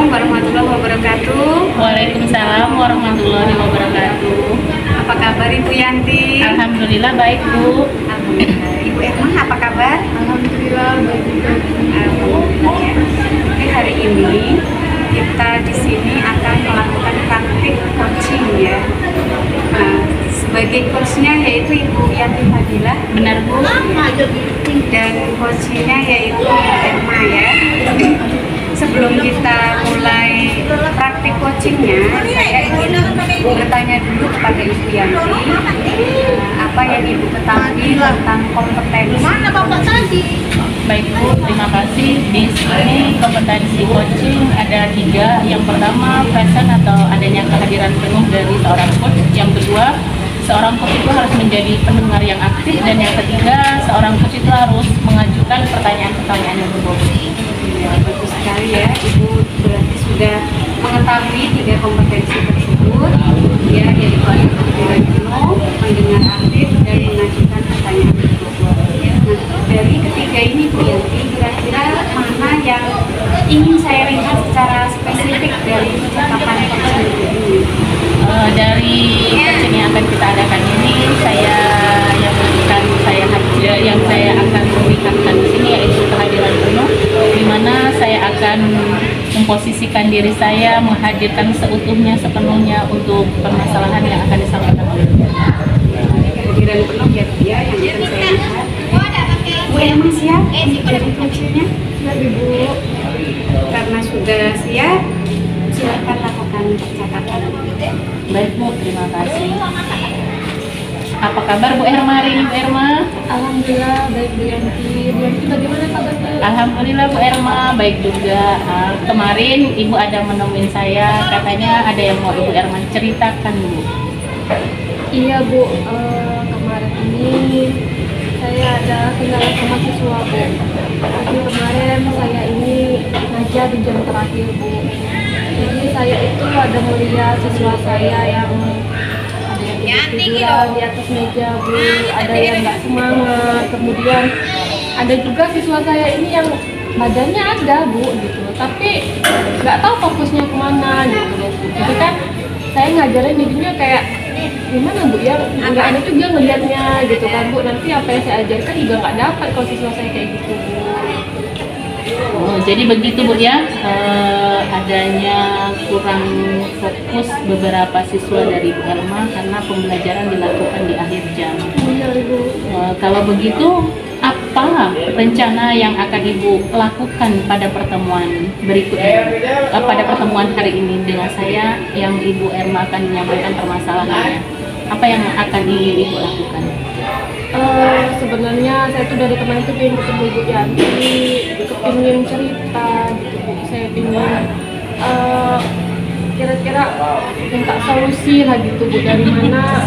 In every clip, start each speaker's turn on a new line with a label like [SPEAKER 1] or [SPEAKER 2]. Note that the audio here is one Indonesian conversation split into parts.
[SPEAKER 1] Assalamualaikum warahmatullahi wabarakatuh.
[SPEAKER 2] Waalaikumsalam warahmatullahi wabarakatuh.
[SPEAKER 1] Apa kabar Ibu Yanti?
[SPEAKER 2] Alhamdulillah baik, Bu.
[SPEAKER 1] Alhamdulillah. Ibu Erma apa kabar?
[SPEAKER 3] Alhamdulillah baik juga.
[SPEAKER 1] Alhamdulillah. Oke, hari ini kita di sini akan melakukan praktik coaching ya. Nah, sebagai coachnya yaitu Ibu Yanti Fadilah.
[SPEAKER 2] Benar, Bu.
[SPEAKER 1] Dan coachnya yaitu Ibu Erma ya. Sebelum kita mulai praktik coachingnya, saya ingin bertanya dulu kepada Ibu Yanti, apa yang Ibu ketahui tentang kompetensi.
[SPEAKER 2] Baik, Bu. Terima kasih. Di sini kompetensi coaching ada 3. Yang pertama, present atau adanya kehadiran penuh dari seorang coach. Yang kedua, seorang coach itu harus menjadi pendengar yang aktif. Dan yang ketiga, seorang coach itu harus mengajukan pertanyaan-pertanyaan yang berbobot.
[SPEAKER 1] Ya, bagus sekali ya, Ibu berarti sudah mengetahui 3 kompetensi tersebut ya, yaitu kehadiran penuh, mendengar aktif, dan mengajukan pertanyaan berbobot. Nah, dari ketiga ini Bu Yanti, kira-kira mana yang ingin saya lihat secara spesifik dari percakapan coaching ini?
[SPEAKER 2] Dari coaching yang akan kita adakan ini, yang saya akan memberikan di sini yaitu kehadiran penuh, di mana saya akan memposisikan diri saya, menghadirkan seutuhnya, sepenuhnya untuk permasalahan yang akan disampaikan oleh
[SPEAKER 1] Kehadiran penuh ya dia yang akan saya lihat. Bu Erma siap jadi coachingnya?
[SPEAKER 3] Siap Ibu.
[SPEAKER 1] Karena sudah siap, silakan lakukan percakapan.
[SPEAKER 2] Baik, Bu, terima kasih. Apa kabar Bu Erma hari ini, Bu Erma?
[SPEAKER 3] Alhamdulillah baik Bu Yanti. Bu Yanti bagaimana kabarnya?
[SPEAKER 2] Alhamdulillah Bu Erma baik juga. Kemarin Ibu ada menemuin saya, katanya ada yang mau Ibu Erma ceritakan, Bu.
[SPEAKER 3] Iya Bu, kemarin ini saya ada kendala sama siswa Bu. Jadi kemarin saya ini ngajar di jam terakhir Bu. Jadi saya itu ada melihat siswa saya yang tiduran di atas meja Bu, ada yang nggak semangat, kemudian ada juga siswa saya ini yang badannya ada Bu gitu, tapi nggak tahu fokusnya kemana gitu Bu. Jadi kan saya ngajarin jadinya kayak gimana Bu ya, nggak ada juga ngelihatnya gitu kan Bu, nanti apa yang saya ajarkan juga nggak dapat kalau siswa saya kayak gitu Bu.
[SPEAKER 2] Oh, jadi begitu Bu ya, adanya kurang fokus beberapa siswa dari Bu Erma karena pembelajaran dilakukan di akhir jam.
[SPEAKER 3] Benar Bu.
[SPEAKER 2] Kalau begitu, apa rencana yang akan Ibu lakukan pada pertemuan berikutnya? Pada pertemuan hari ini dengan saya yang Ibu Erma akan menyampaikan permasalahannya. Apa yang akan Ibu lakukan?
[SPEAKER 3] Sebenarnya saya tuh dari kemarin tuh pengen ketemu Ibu Yanti, pengen cerita gitu Bu. Saya pengen kira-kira minta solusi lah gitu Bu, dari mana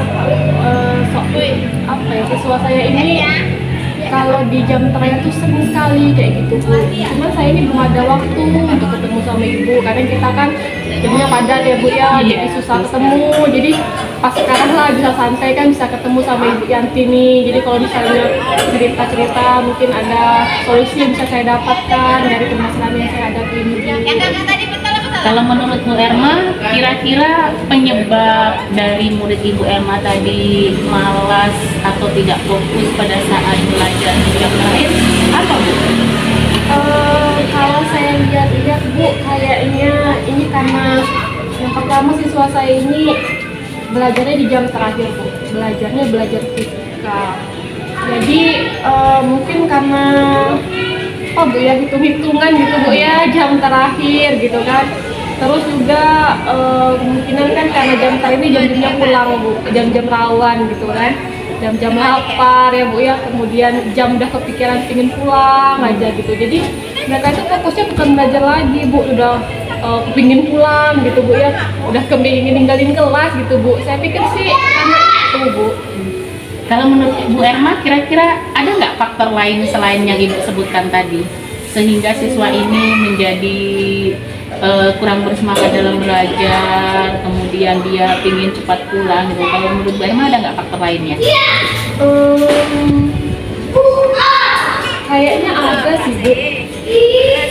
[SPEAKER 3] apa ya, siswa saya ini kalau di jam terakhir tuh sering sekali kayak gitu Bu. Cuman saya ini belum ada waktu untuk ketemu sama Ibu, karena kita kan jadinya padat ya Bu ya, jadi susah ketemu. Jadi pas sekarang lah bisa santai kan, bisa ketemu sama Ibu Yanti nih. Jadi kalau misalnya cerita-cerita mungkin ada solusi yang bisa saya dapatkan dari permasalahan yang saya hadapi ini Bu.
[SPEAKER 2] Kalau menurut Bu Erma, kira-kira penyebab dari murid Ibu Erma tadi malas atau tidak fokus pada saat belajar di jam terakhir, apa Bu?
[SPEAKER 3] Kalau saya lihat-lihat Bu, kayaknya ini karena yang pertama siswa saya ini belajarnya di jam terakhir Bu, belajar fisika. Jadi mungkin karena Bu ya, hitung-hitungan gitu Bu ya, jam terakhir gitu kan. Terus juga kemungkinan kan karena jam terakhir ini jam-jamnya pulang Bu, jam-jam rawan gitu kan, jam-jam lapar ya Bu ya, kemudian jam udah kepikiran pengen pulang aja gitu. Jadi mereka itu fokusnya bukan belajar lagi Bu, udah kepingin pulang gitu Bu ya, udah kepingin ninggalin kelas gitu Bu. Saya pikir sih karena itu Bu.
[SPEAKER 2] Kalau menurut Bu Erma, kira-kira ada nggak faktor lain selain yang Ibu sebutkan tadi sehingga siswa ini menjadi kurang bersemangat dalam belajar, kemudian dia ingin cepat pulang gitu? Kalau menurut Bu Erma ada nggak faktor lainnya?
[SPEAKER 3] Kayaknya ada sih Bu.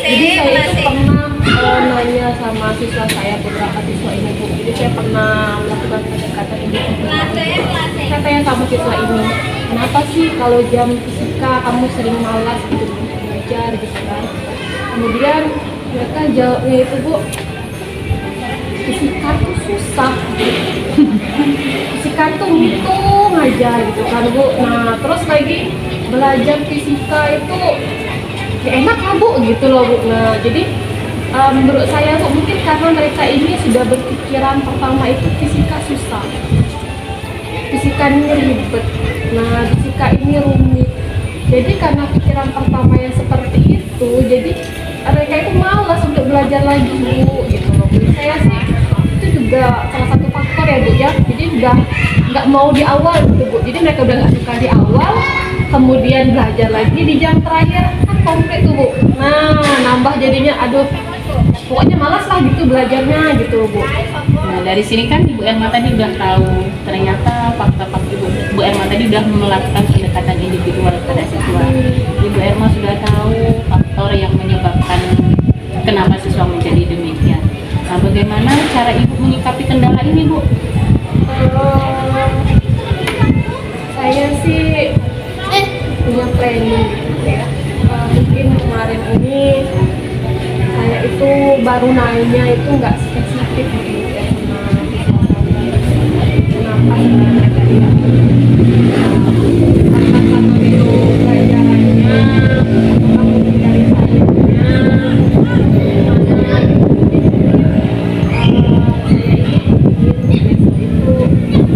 [SPEAKER 3] Jadi saya itu pernah nanya sama siswa saya, beberapa siswa ini Bu. Jadi saya pernah melakukan pendekatan ini. Saya tanya sama siswa ini, kenapa sih kalau jam fisika kamu sering malas gitu belajar gitu kan? Kemudian mereka jawabnya itu Bu, fisika tuh susah. Fisika tuh ngitung aja gitu kan Bu. Nah terus lagi belajar fisika itu ya enak lah Bu gitu loh Bu. Nah jadi menurut saya Bu, mungkin karena mereka ini sudah berpikiran pertama itu fisika susah, fisika ini ribet, nah fisika ini rumit. Jadi karena pikiran pertama yang seperti itu, jadi mereka itu malas untuk belajar lagi Bu gitu loh. Jadi saya sih itu juga salah satu faktor ya Bu ya. Jadi udah nggak mau di awal gitu Bu. Jadi mereka udah nggak suka di awal, kemudian belajar lagi di jam terakhir kan komplit tuh Bu. Nah nambah jadinya aduh pokoknya malas lah gitu belajarnya gitu Bu.
[SPEAKER 2] Nah dari sini kan Ibu Erma tadi udah tahu ternyata fakta-fakta Ibu Erma tadi udah melakukan pendekatan individual pada siswa. Ibu Erma sudah tahu faktor yang menyebabkan kenapa siswa menjadi demikian. Nah bagaimana cara Ibu menyikapi kendala ini Bu?
[SPEAKER 3] Saya sih punya planning gitu ya. Mungkin kemarin ini saya itu baru naiknya itu nggak spesifik gitu ya sama kenapa itu pelajarannya mungkin dari sayangnya mana saya ini besok itu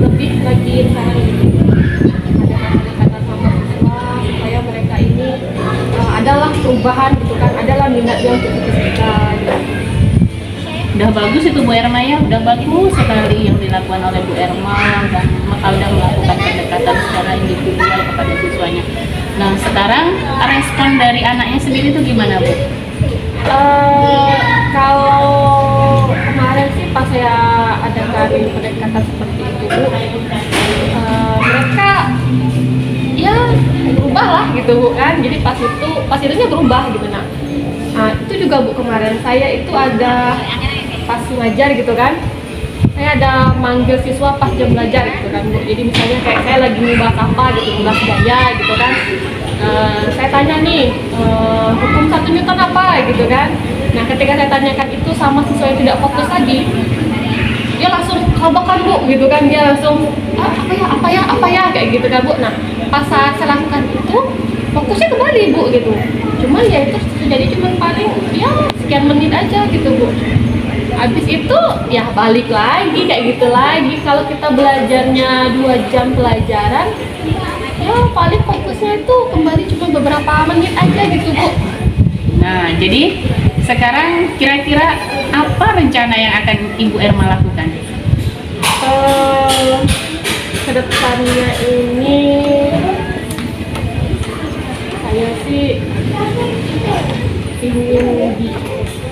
[SPEAKER 3] lebih lagi sekarang ini ada kata sama siswa supaya mereka ini adalah perubahan gitu kan, adalah minatnya untuk fisika gitu.
[SPEAKER 2] Udah bagus itu Bu Erma ya, udah bagus sekali yang dilakukan oleh Bu Erma dan maka udah melakukan pendekatan secara individual kepada siswanya. Nah sekarang respon dari anaknya sendiri itu gimana Bu?
[SPEAKER 3] Kalau kemarin sih pas saya adakan pendekatan seperti itu Bu, mereka ya berubah lah gitu Bu kan. Jadi pas itunya berubah gitu. Nah itu juga Bu kemarin saya itu ada pas ngajar gitu kan, saya ada manggil siswa pas jam belajar gitu kan Bu. Jadi misalnya kayak saya lagi ngubah apa gitu, ngubah gaya gitu kan, saya tanya nih hukum 1 Newton apa gitu kan. Nah ketika saya tanyakan itu sama siswa yang tidak fokus tadi, dia langsung kabakan Bu gitu kan, dia langsung apa ya kayak gitu kan Bu. Nah pas saat saya lakukan itu fokusnya kembali Bu gitu, cuman ya itu jadi cuman paling ya sekian menit aja gitu Bu. Habis itu ya balik lagi kayak gitu lagi. Kalau kita belajarnya 2 jam pelajaran, ya paling fokusnya itu kembali cuma beberapa menit aja gitu Bu.
[SPEAKER 2] Nah jadi sekarang kira-kira apa rencana yang akan Ibu Erma lakukan?
[SPEAKER 3] Kedepannya ini saya sih ingin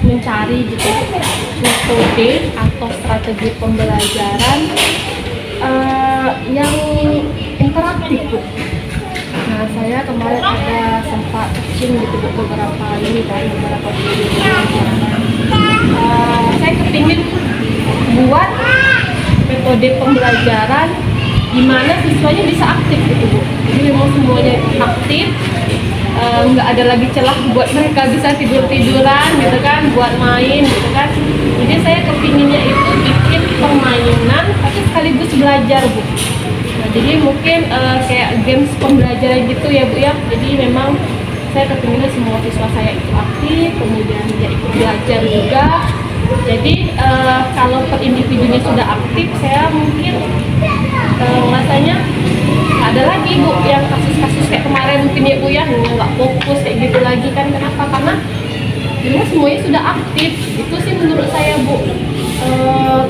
[SPEAKER 3] mencari gitu metode atau strategi pembelajaran yang interaktif Bu. Nah saya kemarin ada sempat searching gitu beberapa ini kan, beberapa video. Saya kepingin buat metode pembelajaran di mana siswanya bisa aktif gitu Bu. Jadi memang semuanya aktif, nggak ada lagi celah buat mereka bisa tidur-tiduran gitu kan, buat main gitu kan. Jadi saya kepinginnya itu bikin permainan tapi sekaligus belajar Bu. Nah, jadi mungkin kayak games pembelajaran gitu ya Bu ya. Jadi memang saya kepinginnya semua siswa saya itu aktif, kemudian dia ikut belajar juga. Jadi kalau per individunya sudah aktif, saya mungkin rasanya ada lagi Bu yang kasus-kasus kayak kemarin mungkin ya Bu ya, nggak fokus kayak gitu lagi kan. Kenapa? Karena semuanya sudah aktif. Itu sih menurut saya Bu.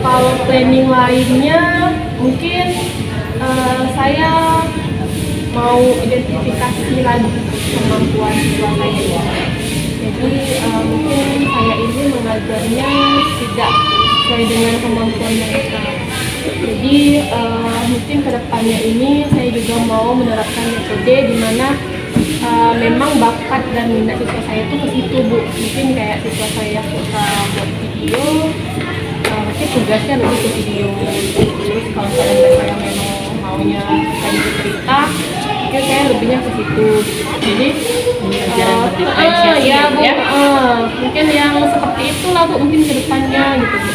[SPEAKER 3] Kalau planning lainnya mungkin saya mau identifikasi lagi kemampuan siswa saya ya. Jadi mungkin saya ini mengajarnya tidak sesuai dengan kemampuan mereka. Jadi mungkin kedepannya ini saya juga mau menerapkan metode di mana memang bakat dan minat siswa saya tuh ke situ Bu. Mungkin kayak siswa saya suka buat video, mungkin tugasnya lebih ke video. Terus kalau saya memang maunya tadi cerita, mungkin saya lebihnya ke situ. Jadi
[SPEAKER 2] Pembelajaran berdiferensiasi
[SPEAKER 3] ya Bu,
[SPEAKER 2] ya.
[SPEAKER 3] mungkin yang seperti itulah Bu, mungkin kedepannya gitu Bu.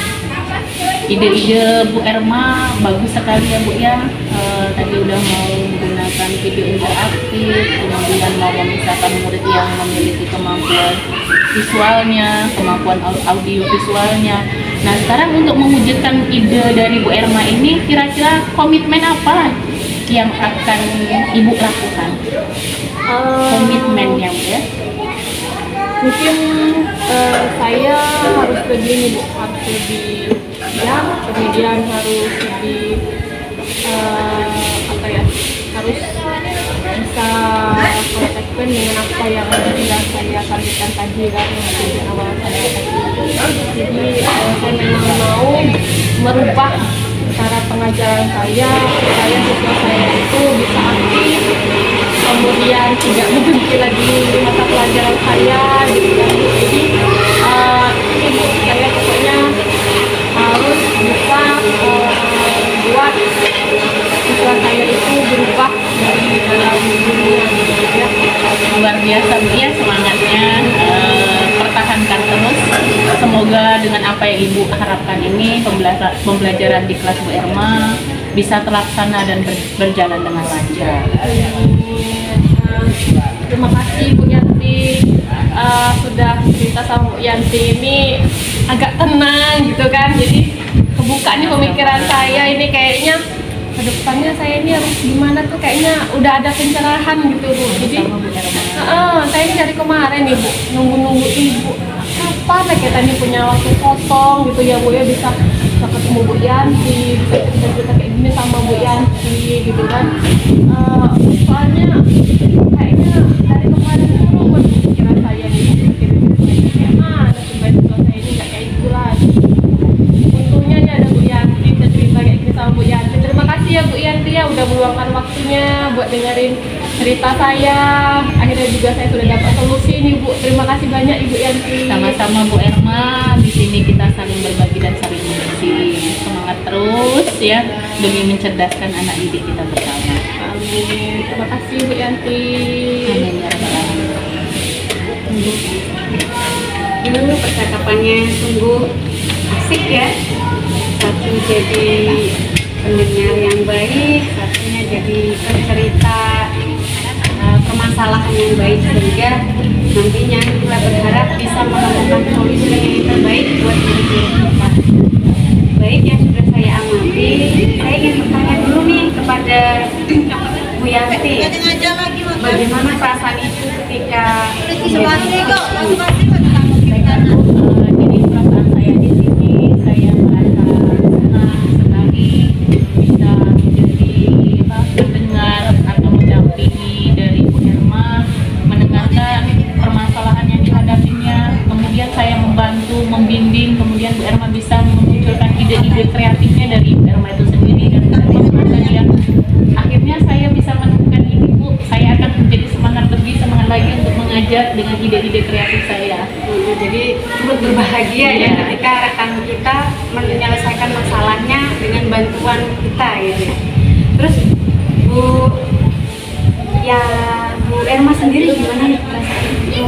[SPEAKER 2] Ide-ide Bu Erma bagus sekali ya Bu ya. Tadi udah mau menggunakan video interaktif, kemudian mau memisahkan murid yang memiliki kemampuan visualnya, kemampuan audio visualnya. Nah sekarang untuk mewujudkan ide dari Bu Erma ini, kira-kira komitmen apa yang akan Ibu lakukan? Komitmennya Bu ya.
[SPEAKER 3] Mungkin saya harus lebih ini Bu, harus lebih ya, kemudian harus lebih apa ya, harus bisa konsekuen dengan apa yang sudah saya targetkan tadi kan, yang di awal saya tadi. Jadi saya memang mau merubah cara pengajaran saya supaya siswa saya itu bisa aktif, kemudian tidak berhenti lagi mata pelajaran saya gitu kan. Jadi ini saya pokoknya harus bisa buat siswa saya itu berubah dari dalam dunia gitu ya.
[SPEAKER 2] Luar biasa Bu ya semangatnya, pertahankan terus. Semoga dengan apa yang Ibu harapkan ini pembelajaran di kelas Bu Erma bisa terlaksana dan berjalan dengan lancar.
[SPEAKER 3] Terima kasih Bu Yanti, sudah cerita sama Bu Yanti ini agak tenang gitu kan. Jadi kebuka nih pemikiran saya ini, kayaknya kedepannya saya ini harus gimana tuh, kayaknya udah ada pencerahan gitu Bu. Jadi saya ini dari kemarin nih Bu nunggu Ibu kapan ya kita ini punya waktu kosong gitu ya Bu ya, bisa ketemu Bu Yanti, bisa cerita kayak gini sama Bu Yanti gitu kan. Soalnya kayaknya dari kemarin dulu buat pikiran saya nih, gimana supaya siswa saya ini nggak kayak gitu lagi. Untungnya nih ada Bu Yanti, bisa cerita kayak gini sama Bu Yanti. Terima kasih ya Bu Yanti ya udah meluangkan waktunya buat dengerin cerita saya. Akhirnya juga saya sudah dapat solusi nih Bu. Terima kasih banyak Ibu Yanti.
[SPEAKER 2] Sama-sama Bu Erma, di sini kita saling berbagi dan saling mengisi. Semangat terus ya demi mencerdaskan anak didik kita bersama.
[SPEAKER 3] Amin. Terima kasih Bu Yanti.
[SPEAKER 2] Amin ya rabbal alamin.
[SPEAKER 1] Dulu percakapannya sungguh asik ya. Satu jadi pendengar yang baik, satunya jadi pencerita permasalahan yang baik, sehingga nantinya kita berharap bisa menemukan solusi yang terbaik buat diri kita. Baik, yang sudah saya amati, saya ingin bertanya dulu nih kepada Bu Yanti, bagaimana perasaan Ibu ketika menjadi coach?
[SPEAKER 2] Jadi perasaan saya di sini, saya merasa senang sekali bisa menjadi pendengar atau mendampingi dari Bu Erma, mendengarkan permasalahan yang dihadapinya, kemudian saya membantu, membimbing, kemudian Bu Erma bisa memunculkan ide-ide kreatifnya dari Bu Erma itu sendiri, dan Bu Erma merasa dia akhirnya saya bisa menemukan ini Bu, saya akan menjadi semangat lagi untuk mengajar dengan ide-ide kreatif saya.
[SPEAKER 1] Jadi turut berbahagia ya ketika rekan kita menyelesaikan masalahnya dengan bantuan kita gitu. Terus Bu Erma sendiri gimana nih perasaannya?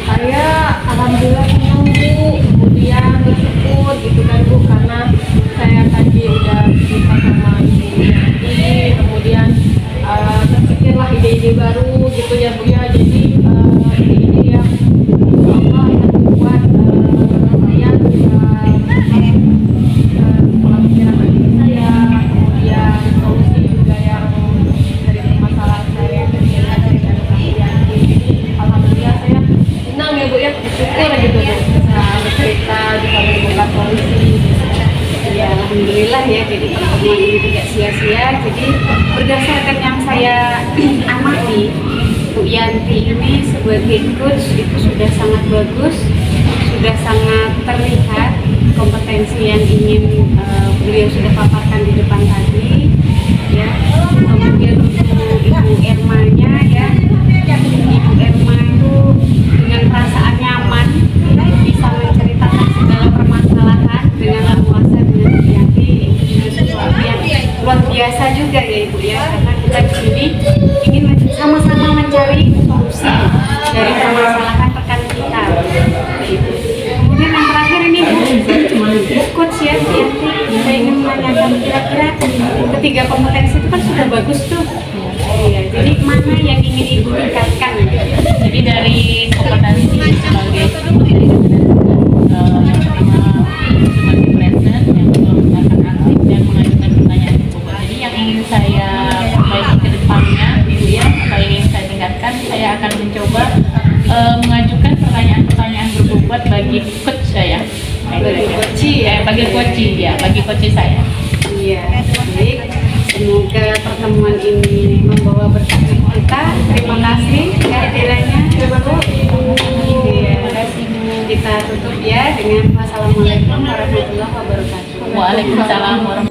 [SPEAKER 3] Saya alhamdulillah senang Bu, kemudian bersyukur gitu kan Bu, karena saya tadi udah cerita sama Ibu Yanti, kemudian terpikirlah ide-ide baru gitu ya Bu ya. Jadi ide-ide yang Allah yang membuat saya bisa pola pikiran adik saya, kemudian solusi juga yang dari permasalahan saya dari Bu Yanti. Jadi alhamdulillah saya senang ya Bu ya, bersyukur gitu Bu, bisa bercerita, bisa menemukan solusi.
[SPEAKER 1] Ya alhamdulillah ya, jadi pertemuan ini tidak sia-sia. Jadi berdasarkan yang saya amati, Bu Yanti ini sebagai coach itu sudah sangat bagus, sudah sangat terlihat kompetensi yang ingin beliau sudah paparkan di depan tadi ya. Kemudian untuk Ibu Ermanya ya, Ibu
[SPEAKER 2] akan mencoba mengajukan pertanyaan-pertanyaan berbobot bagi coach saya. Bagi coach saya.
[SPEAKER 1] Iya, baik. Semoga pertemuan ini membawa berkah bagi kita. Terima kasih kehadirannya. Iya. Kita tutup ya dengan wassalamualaikum warahmatullahi wabarakatuh.
[SPEAKER 2] Waalaikumsalam warahmatullahi wabarakatuh.